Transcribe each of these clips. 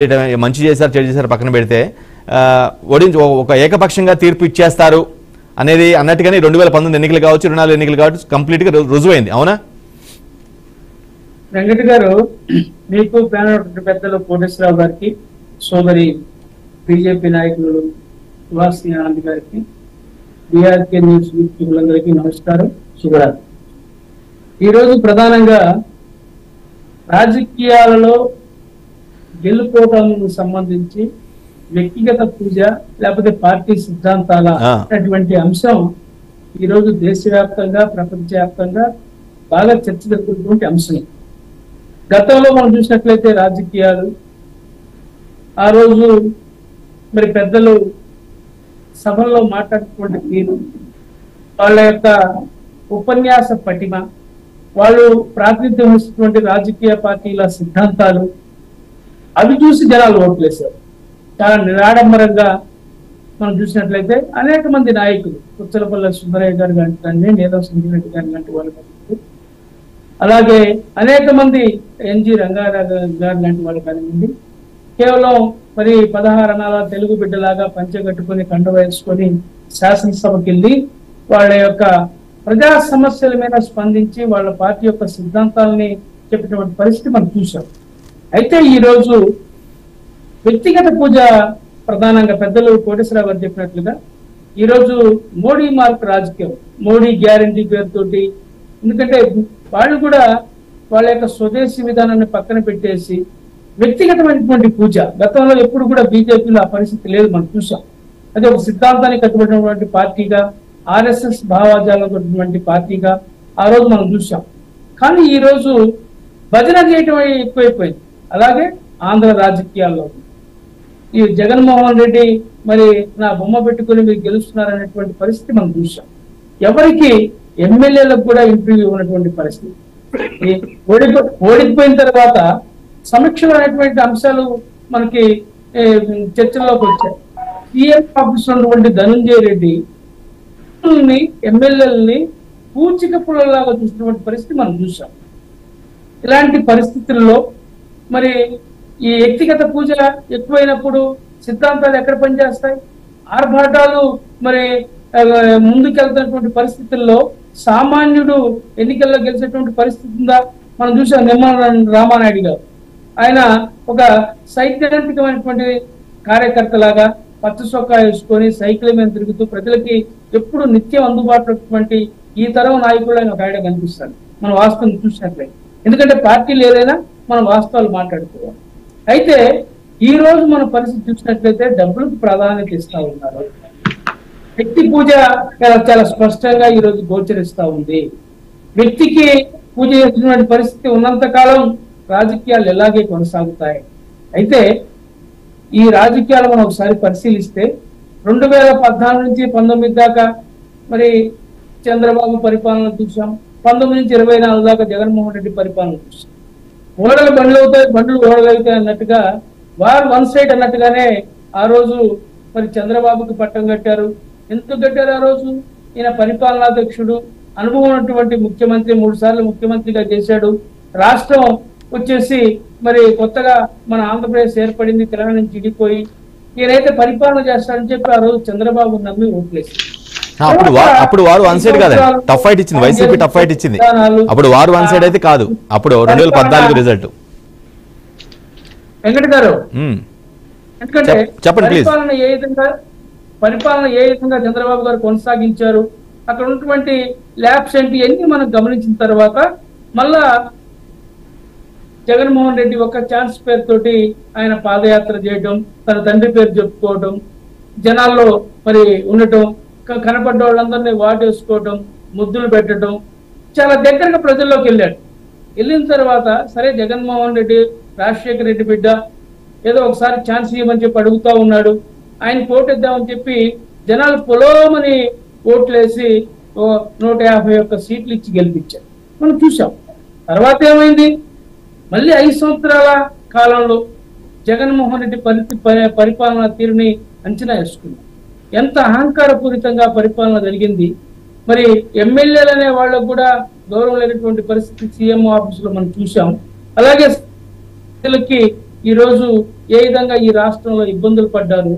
మంచి చేశారు చెడు చేశారు పక్కన పెడితే ఒక ఏకపక్షంగా తీర్పు ఇచ్చేస్తారు అనేది అన్నట్టుగానే 2019 ఎన్నికలు కావచ్చు 24 ఎన్నికలు కావచ్చు కంప్లీట్ గా రుజువైంది. అవునా వెంకట గారు? మీకు పెద్దలు కోటేశ్వరరావు గారికి, సోదరి బీజేపీ నాయకులు సుభాష్ ఆనంద్ గారికి, బీఆర్కే న్యూస్ వీక్షకులందరికీ నమస్కారం, శుభరాత్రి. ఈరోజు ప్రధానంగా రాజకీయాలలో గెలుపోవడానికి సంబంధించి వ్యక్తిగత పూజ లేకపోతే పార్టీ సిద్ధాంతాల అటువంటి అంశం ఈరోజు దేశవ్యాప్తంగా ప్రపంచవ్యాప్తంగా బాగా చర్చ జరుగుతున్నటువంటి అంశం. గతంలో మనం చూసినట్లయితే రాజకీయాలు ఆ రోజు మరి పెద్దలు సభల్లో మాట్లాడినటువంటి తీరు, వాళ్ళ యొక్క ఉపన్యాస పటిమ, వాళ్ళు ప్రాతినిధ్యం వస్తున్నటువంటి రాజకీయ పార్టీల సిద్ధాంతాలు అవి చూసి జనాలు ఓట్లేశారు. చాలా నిరాడంబరంగా మనం చూసినట్లయితే అనేక మంది నాయకులు, పుచ్చలపల్లి సుందరయ్య గారు కానీ, నేదా సంజీరెడ్డి గారు లాంటి వాళ్ళు, అలాగే అనేక మంది ఎన్జి రంగారావు గారు లాంటి వాళ్ళు కానివ్వండి, కేవలం మరి 16 అనాల తెలుగు బిడ్డలాగా పంచెగట్టుకుని కండ వేసుకొని శాసనసభకి వెళ్ళి వాళ్ళ యొక్క ప్రజా సమస్యల మీద స్పందించి వాళ్ళ పార్టీ యొక్క సిద్ధాంతాలని చెప్పినటువంటి పరిస్థితి మనం చూసాం. అయితే ఈరోజు వ్యక్తిగత పూజ ప్రధానంగా పెద్దలు కోటేశ్వరరావు గారు చెప్పినట్లుగా ఈరోజు మోడీ మార్క్ రాజకీయం, మోడీ గ్యారంటీ పేరుతోటి, ఎందుకంటే వాళ్ళు కూడా వాళ్ళ యొక్క స్వదేశీ విధానాన్ని పక్కన పెట్టేసి వ్యక్తిగతమైనటువంటి పూజ, గతంలో ఎప్పుడు కూడా బీజేపీలో ఆ పరిస్థితి లేదు, మనం చూసాం. అదే ఒక సిద్ధాంతానికి కట్టుబడినటువంటి పార్టీగా, ఆర్ఎస్ఎస్ భావాజాలటువంటి పార్టీగా ఆ రోజు మనం చూసాం. కానీ ఈ రోజు భజన చేయటం ఎక్కువైపోయింది. అలాగే ఆంధ్ర రాజకీయాల్లో ఈ జగన్మోహన్ రెడ్డి మరి నా బొమ్మ పెట్టుకుని మీరు గెలుస్తున్నారనేటువంటి పరిస్థితి మనం చూసాం. ఎవరికి ఎమ్మెల్యేలకు కూడా ఇంటర్వ్యూ ఉన్నటువంటి పరిస్థితి. ఓడిపోయిన తర్వాత సమీక్షలు అనేటువంటి అంశాలు మనకి చర్చల్లోకి వచ్చాయి. సీఎం ఆఫీస్ ఉన్నటువంటి ధనంజయ రెడ్డి ఎమ్మెల్యేలని పూచిక పుల్లలాగా చూసినటువంటి పరిస్థితి మనం చూసాం. ఇలాంటి పరిస్థితుల్లో మరి ఈ వ్యక్తిగత పూజ ఎక్కువైనప్పుడు సిద్ధాంతాలు ఎక్కడ పనిచేస్తాయి? ఆర్భాటాలు మరి ముందుకెళ్తున్నటువంటి పరిస్థితుల్లో సామాన్యుడు ఎన్నికల్లో గెలిచేటువంటి పరిస్థితి ఉందా? మనం చూసాం. నిమ్మల రామానాయుడు గారు, ఆయన ఒక సైద్ధాంతికమైనటువంటి కార్యకర్తలాగా పచ్చ చొక్కా వేసుకొని సైకిల్ మీద తిరుగుతూ ప్రజలకి ఎప్పుడు నిత్యం అందుబాటులో ఈ తరం నాయకుడు ఆయన ఒక ఆయన కనిపిస్తాడు మనం వాస్తవం చూసినట్లయితే. ఎందుకంటే పార్టీలు ఏదైనా మనం వాస్తవాలు మాట్లాడుకోవాలి. అయితే ఈ రోజు మన పరిస్థితి చూసినట్లయితే డబ్బులకు ప్రాధాన్యత ఇస్తా ఉన్నారు. వ్యక్తి పూజ చాలా స్పష్టంగా ఈ రోజు గోచరిస్తా ఉంది. వ్యక్తికి పూజ చేస్తున్న పరిస్థితి ఉన్నంత కాలం రాజకీయాలు ఎలాగే కొనసాగుతాయి. అయితే ఈ రాజకీయాలు మనం ఒకసారి పరిశీలిస్తే 2014 నుంచి 19 దాకా మరి చంద్రబాబు పరిపాలన చూసాం. 19 నుంచి 24 దాకా జగన్మోహన్ రెడ్డి పరిపాలన చూసాం. ఓడలు బండ్లు అవుతాయి, బండ్లు ఓడలు అవుతాయి అన్నట్టుగా వారు వన్ సైడ్ అన్నట్టుగానే ఆ రోజు మరి చంద్రబాబుకి పట్టం కట్టారు. ఎందుకు కట్టారు? ఆ రోజు ఈయన పరిపాలనాధ్యక్షుడు, అనుభవం ఉన్నటువంటి ముఖ్యమంత్రి, 3 సార్లు ముఖ్యమంత్రిగా చేశాడు. రాష్ట్రం వచ్చేసి మరి కొత్తగా మన ఆంధ్రప్రదేశ్ ఏర్పడింది, తెలంగాణ నుంచి విడిపోయి ఈయనైతే పరిపాలన చేస్తారని చెప్పి ఆ రోజు చంద్రబాబు నమ్మి ఓట్లేసి అప్పుడు వారు వన్ సైడ్ కాదు, టఫ్ ఫైట్ ఇచ్చింది, వైసీపీ టఫ్ ఫైట్ ఇచ్చింది. అప్పుడు వారు వన్ సైడ్ అయితే కాదు. అప్పుడు 2014 రిజల్ట్. వెంకట గారు, ఎందుకంటే చెప్పండి పరిపాలన ఏ విధంగా చంద్రబాబు గారు కొనసాగించారు, అక్కడ ఉన్నటువంటి ల్యాబ్స్ ఏంటి అన్ని మనం గమనించిన తర్వాత మళ్ళా జగన్మోహన్ రెడ్డి ఒక ఛాన్స్ పేరుతోటి ఆయన పాదయాత్ర చేయడం, తన తండ్రి పేరు చెప్పుకోవడం, జనాల్లో మరి ఉండటం, కనపడ్డ వాళ్ళందరినీ వాటేసుకోవడం, ముద్దులు పెట్టడం, చాలా దగ్గరగా ప్రజల్లోకి వెళ్ళాడు. వెళ్ళిన తర్వాత సరే జగన్మోహన్ రెడ్డి రాజశేఖర రెడ్డి బిడ్డ, ఏదో ఒకసారి ఛాన్స్ ఇవ్వమని చెప్పి అడుగుతా ఉన్నాడు. ఆయన ఓటేద్దామని చెప్పి జనాలు పొలోమని ఓట్లేసి 151 సీట్లు ఇచ్చి గెలిపించారు. మనం చూసాం. తర్వాత ఏమైంది? మళ్ళీ 5 సంవత్సరాల కాలంలో జగన్మోహన్ రెడ్డి పరిపాలనా తీరుని అంచనా వేసుకున్నాం. ఎంత అహంకారపూరితంగా పరిపాలన జరిగింది. మరి ఎమ్మెల్యేలు అనే వాళ్ళకు కూడా గౌరవం లేనటువంటి పరిస్థితి సీఎం ఆఫీసులో మనం చూసాం. అలాగే ఈ రోజు ఏ విధంగా ఈ రాష్ట్రంలో ఇబ్బందులు పడ్డారు,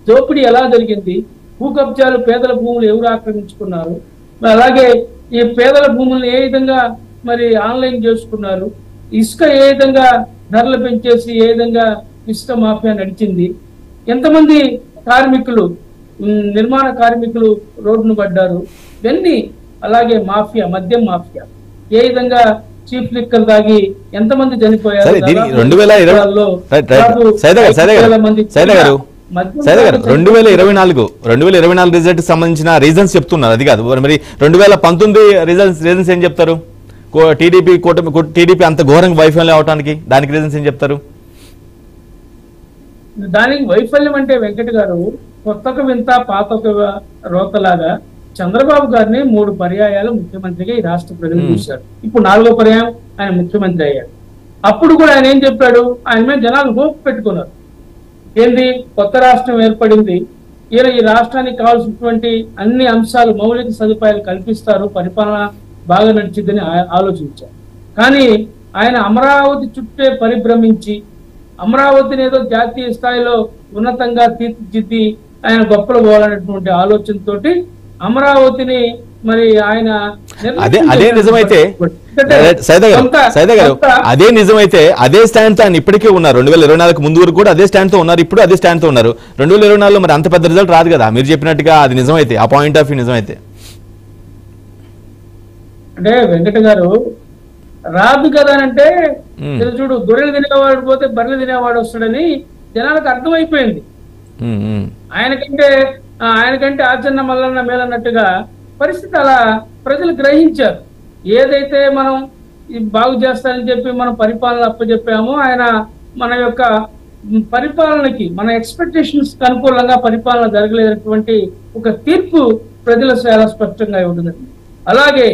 దోపిడీ ఎలా జరిగింది, భూ కబ్జాలు, పేదల భూములు ఎవరు ఆక్రమించుకున్నారు, మరి అలాగే ఈ పేదల భూములను ఏ విధంగా మరి ఆన్లైన్ చేసుకున్నారు, ఇసుక ఏ విధంగా ధరలు పెంచేసి ఏ విధంగా ఇసుక మాఫియా నడిచింది, ఎంతమంది కార్మికులు నిర్మాణ కార్మికులు రోడ్డును పడ్డారు, ఇవన్నీ అలాగే మాఫియా, మద్యం మాఫియా ఏ విధంగా చీఫ్ లిక్కర్ తాగి ఎంతమంది చనిపోయారు, 2024 రిజల్ట్ సంబంధించిన రీజన్స్ చెప్తున్నారు. అది కాదు మరి 2019 రీజన్స్ ఏం చెప్తారు? టీడీపీ అంత ఘోరంగా వైఫల్యం అవడానికి దానికి రీజన్స్ ఏం చెప్తారు? దానికి వైఫల్యం అంటే వెంకట గారు కొత్తక వింత పాతక రోతలాగా చంద్రబాబు గారిని 3 పర్యాయాలు ముఖ్యమంత్రిగా ఈ రాష్ట్ర ప్రజలు చూశారు. ఇప్పుడు 4వ పర్యాయం ఆయన ముఖ్యమంత్రి అయ్యాడు. అప్పుడు కూడా ఆయన ఏం చెప్పాడు? ఆయన మీద జనాలు హోప్ పెట్టుకున్నారు. ఏంది, కొత్త రాష్ట్రం ఏర్పడింది, ఈయన ఈ రాష్ట్రానికి కావాల్సినటువంటి అన్ని అంశాలు, మౌలిక సదుపాయాలు కల్పిస్తారు, పరిపాలన బాగా నడిచిద్దని ఆలోచించారు. కానీ ఆయన అమరావతి చుట్టే పరిభ్రమించి అమరావతిని ఏదో జాతీయ స్థాయిలో ఉన్నతంగా తీర్చిదిద్ది ఆయన గొప్పలు పోవాలనేటువంటి ఆలోచనతోటి అమరావతిని మరి ఆయన అదే నిజమైతే అదే నిజమైతే అదే స్టాండ్ తో ఆయన ఇప్పటికే ఉన్నారు. 2024 ముందు వరకు కూడా అదే స్టాండ్ తో ఉన్నారు, ఇప్పుడు అదే స్టాండ్ తో ఉన్నారు. 2024లో మరి అంత పెద్ద రిజల్ట్ రాదు కదా మీరు చెప్పినట్టుగా. అది నిజమైతే, ఆ పాయింట్ ఆఫ్ వ్యూ నిజమైతే అంటే వెంకట గారు రాదు కదా అంటే చూడు, గొర్రెలు తినేవాడు పోతే బర్రెలు తినేవాడు వస్తాడని జనాలకు అర్థమైపోయింది. ఆయనకంటే ఆచరణ మల్లన్న మేలన్నట్టుగా పరిస్థితి అలా ప్రజలు గ్రహించారు. ఏదైతే మనం బాగు చేస్తారని చెప్పి మనం పరిపాలన అప్పచెప్పామో ఆయన మన యొక్క పరిపాలనకి, మన ఎక్స్పెక్టేషన్స్ కి అనుకూలంగా పరిపాలన జరగలేనటువంటి ఒక తీర్పు ప్రజలు చాలా స్పష్టంగా ఉంటుంది. అలాగే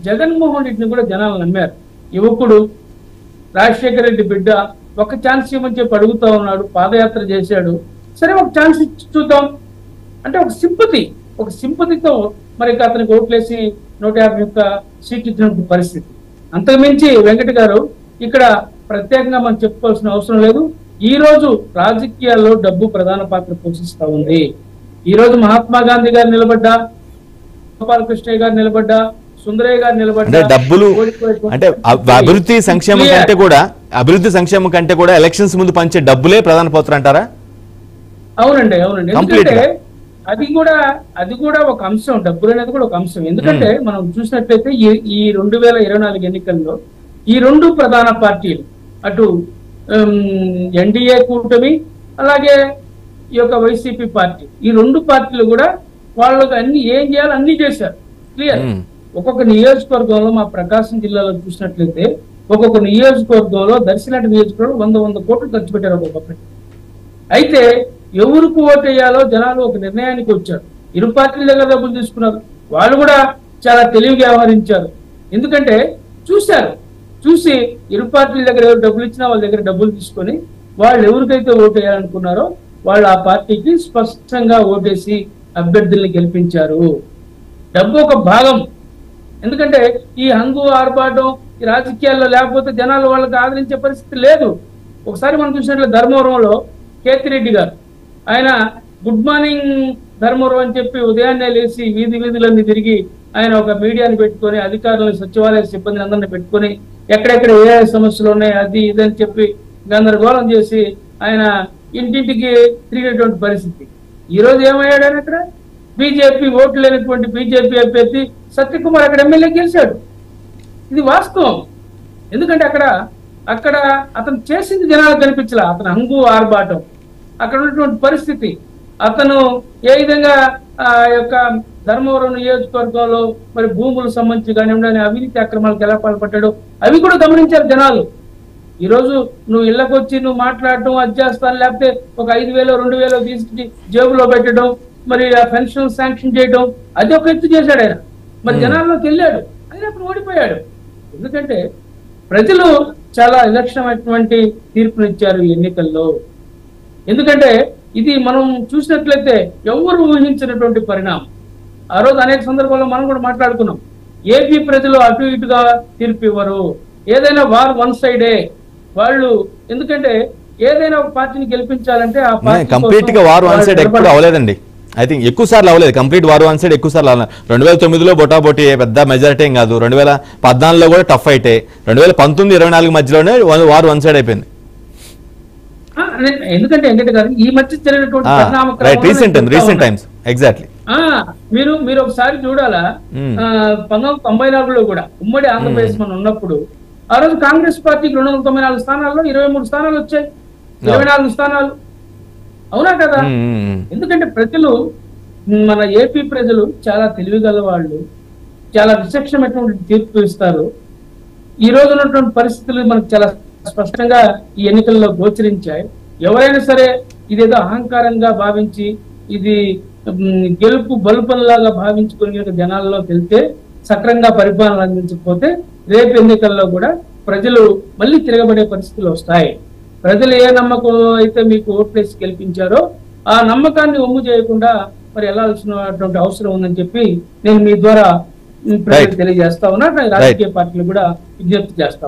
జగన్మోహన్ రెడ్డిని కూడా జనాలు నమ్మారు. యువకుడు, రాజశేఖర రెడ్డి బిడ్డ, ఒక ఛాన్స్ ఇవ్వమని చెప్పి అడుగుతా ఉన్నాడు, పాదయాత్ర చేశాడు. సరే ఒక ఛాన్స్ ఇచ్చి చూద్దాం అంటే ఒక సింపతితో మరి అతనికి ఓట్లేసి 151 సీట్లు ఇచ్చినటువంటి పరిస్థితి. అంతకుమించి వెంకట గారు ఇక్కడ ప్రత్యేకంగా మనం చెప్పుకోవాల్సిన అవసరం లేదు. ఈ రోజు రాజకీయాల్లో డబ్బు ప్రధాన పాత్ర పోషిస్తా ఉంది. ఈ రోజు మహాత్మా గాంధీ గారు నిలబడ్డా, గోపాలకృష్ణయ్య గారు నిలబడ్డా, సుందరయ్య గారు నిలబడ్డా, డబ్బులు అంటే అభివృద్ధి సంక్షేమం కంటే కూడా ఎలక్షన్స్ ముందు పంచే డబ్బులే ప్రధాన పాత్ర అంటారా? అవునండి. ఎందుకంటే అది కూడా ఒక అంశం, డబ్బులు అనేది కూడా ఒక అంశం. ఎందుకంటే మనం చూసినట్లయితే ఈ 2024 ఎన్నికల్లో ఈ 2 ప్రధాన పార్టీలు, అటు ఎన్డీఏ కూటమి అలాగే ఈ యొక్క వైసీపీ పార్టీ, ఈ 2 పార్టీలు కూడా వాళ్ళకి అన్ని ఏం చేయాలో అన్ని చేశారు. క్లియర్. ఒక్కొక్క నియోజకవర్గంలో మా ప్రకాశం జిల్లాలో చూసినట్లయితే ఒక్కొక్క నియోజకవర్గంలో దర్శిలాంటి నియోజకవర్గం 100 కోట్లు ఖర్చు పెట్టారు ఒక్కొక్కటి. అయితే ఎవరికి ఓటు వేయాలో జనాలు ఒక నిర్ణయానికి వచ్చారు. ఇరు పార్టీల దగ్గర డబ్బులు తీసుకున్నారు. వాళ్ళు కూడా చాలా తెలివిగా వ్యవహరించారు. ఎందుకంటే చూసి ఇరు పార్టీల దగ్గర ఎవరు డబ్బులు ఇచ్చినా వాళ్ళ దగ్గర డబ్బులు తీసుకొని వాళ్ళు ఎవరికైతే ఓటు వేయాలనుకున్నారో వాళ్ళు ఆ పార్టీకి స్పష్టంగా ఓటేసి అభ్యర్థుల్ని గెలిపించారు. డబ్బు ఒక భాగం. ఎందుకంటే ఈ హంగు ఆర్భాటం ఈ రాజకీయాల్లో లేకపోతే జనాలు వాళ్ళకి ఆదరించే పరిస్థితి లేదు. ఒకసారి మనం చూసినట్లు ధర్మవరంలో కేతిరెడ్డి గారు, ఆయన గుడ్ మార్నింగ్ ధర్మవరం అని చెప్పి ఉదయాన్నే లేచి వీధులన్నీ తిరిగి ఆయన ఒక మీడియాని పెట్టుకొని అధికారులను, సచివాలయ సిబ్బందిని అందరినీ పెట్టుకొని ఎక్కడెక్కడ ఏ సమస్యలు ఉన్నాయి అది ఇదని చెప్పి గందరగోళం చేసి ఆయన ఇంటింటికి తిరిగేటువంటి పరిస్థితి. ఈ రోజు ఏమయ్యాడు ఆయన? అక్కడ బీజేపీ ఓట్లు లేనటువంటి బీజేపీ అభ్యర్థి సత్యకుమార్ అక్కడ ఎమ్మెల్యే గెలిచాడు. ఇది వాస్తవం. ఎందుకంటే అక్కడ అతను చేసింది జనాలకు కనిపించలే. అతను హంగు ఆర్భాటం, అక్కడ ఉన్నటువంటి పరిస్థితి, అతను ఏ విధంగా ఆ యొక్క ధర్మవరం నియోజకవర్గంలో మరి భూములకు సంబంధించి కానివ్వండి అవినీతి అక్రమాలకు ఎలా పాల్పడ్డాడో అవి కూడా గమనించారు జనాలు. ఈ రోజు నువ్వు ఇళ్లకు వచ్చి నువ్వు మాట్లాడటం, అది చేస్తాను, లేకపోతే ఒక 5,000 2,000 తీసుకుని జేబులో పెట్టడం, మరి ఆ పెన్షన్ శాంక్షన్ చేయడం, అది ఒక ఎత్తు చేశాడు ఆయన. మరి జనాల్లోకి వెళ్ళాడు, అయినప్పుడు ఓడిపోయాడు. ఎందుకంటే ప్రజలు చాలా విలక్షణమైనటువంటి తీర్పునిచ్చారు ఈ ఎన్నికల్లో. ఎందుకంటే ఇది మనం చూసినట్లయితే ఎవరు ఊహించినటువంటి పరిణామం. ఆ రోజు అనేక సందర్భాల్లో మనం కూడా మాట్లాడుకున్నాం. ఏపీ ప్రజలు అటు ఇటుగా తీర్పు ఇవ్వరు, ఏదైనా వార్ వన్ సైడే వాళ్ళు. ఎందుకంటే ఏదైనా ఒక పార్టీని గెలిపించాలంటే ఆ పార్టీ కంప్లీట్ గా వార్ వన్ సైడ్ ఎప్పుడు అవ్వలేదండి. ఐ థింక్ ఎక్కువ సార్లు అవ్వలేదు కంప్లీట్ వార్ వన్ సైడ్ ఎక్కువ సార్లు 2009లో బొటాబొటీ పెద్ద మెజారిటీ ఏం కాదు, 2014లో కూడా టఫ్ ఫైటే, 2019-24 మధ్యలోనే వార్ వన్ సైడ్ అయిపోయింది. ఎందుకంటే వెంకట గారు ఈ మధ్య జరిగినటువంటి రీసెంట్ టైమ్స్ ఎగ్జాక్ట్లీ మీరు ఒకసారి చూడాలా 1994లో కూడా ఉమ్మడి ఆంధ్రప్రదేశ్ మనం ఉన్నప్పుడు ఆ రోజు కాంగ్రెస్ పార్టీకి 294 స్థానాల్లో 23 స్థానాలు వచ్చాయి, 24 స్థానాలు. అవునా కదా? ఎందుకంటే ప్రజలు, మన ఏపీ ప్రజలు చాలా తెలివిగల వాళ్ళు, చాలా విచక్షణమైనటువంటి తీర్పు ఇస్తారు. ఈ రోజు ఉన్నటువంటి పరిస్థితులు మనకు చాలా స్పష్టంగా ఈ ఎన్నికల్లో గోచరించాయి. ఎవరైనా సరే ఇదేదో అహంకారంగా భావించి, ఇది గెలుపు బలుపంలాగా భావించుకుని జనాల్లో వెళ్తే, సక్రంగా పరిపాలన అందించకపోతే రేపు ఎన్నికల్లో కూడా ప్రజలు మళ్ళీ తిరగబడే పరిస్థితులు వస్తాయి. ప్రజలు ఏ నమ్మకం అయితే మీకు ఓట్లేసి గెలిపించారో ఆ నమ్మకాన్ని ఒమ్ము చేయకుండా మరి వెళ్ళాల్సినటువంటి అవసరం ఉందని చెప్పి నేను మీ ద్వారా ప్రజలకు తెలియజేస్తా ఉన్నా, రాజకీయ పార్టీలు కూడా విజ్ఞప్తి చేస్తా ఉన్నా.